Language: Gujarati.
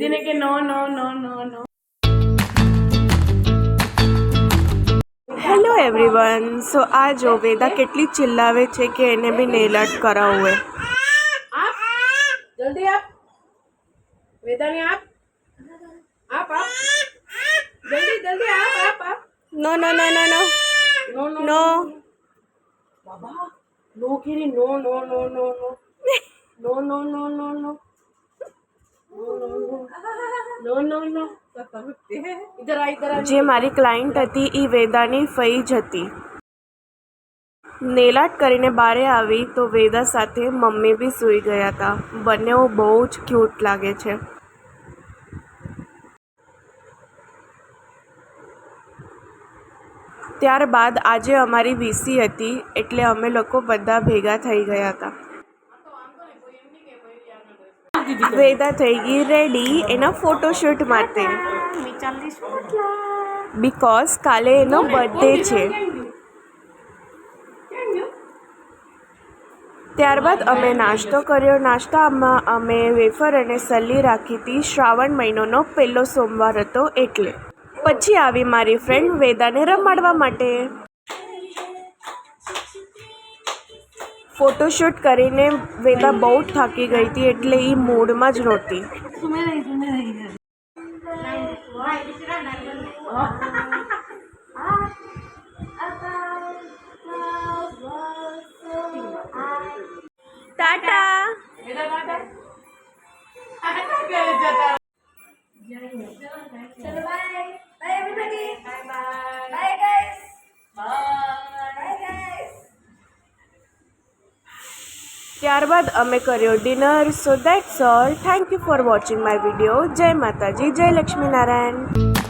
દીદીને કે નો નો નો નો નો. Hello everyone. સો આ જો વેદા કેટલી ચિલ્લાવે છે કે એને બી નેલ આર્ટ કરાવવું હોય. આપ જલ્દી આપ વેદાને આપ આપ આપ જલ્દી જલ્દી આપ આપ આપ. નો નો નો નો નો નો નો નો. બાબા નો કેરી નો નો નો નો નો નો નો નો નો નો નો નો નો. ઇધર આ ઇધર આ. જે મારી ક્લાયન્ટ હતી એ વેદાની ફઈ જ હતી. નેલ આર્ટ કરીને બારે આવી તો વેદા સાથે મમ્મી બી સૂઈ ગયા હતા. બંને બહુ જ ક્યુટ લાગે છે. ત્યારબાદ આજે અમારી વીસી હતી એટલે અમે લોકો બધા ભેગા થઈ ગયા હતા. વેદા થઈ ગઈ રેડી એના ફોટોશૂટ માટે, બીકોઝ કાલે એનો બર્થડે છે. ત્યારબાદ અમે નાસ્તો કર્યો. નાસ્તામાં અમે વેફર અને સલ્લી રાખી હતી. શ્રાવણ મહિનાનો પહેલો સોમવાર હતો એટલે. પછી આવી મારી ફ્રેન્ડ વેદાને રમાડવા માટે. ફોટોશૂટ કરીને વેદા બહુ જ થાકી ગઈ હતી એટલે એ મૂડમાં જ નહોતી. ટાટા. વેદા ટાટા. चलो bye bye everybody bye bye bye guys bye guys. ત્યારબાદ અમે કર્યો dinner. So that's all. Thank you for watching my video. જય માતાજી, જય લક્ષ્મીનારાયણ.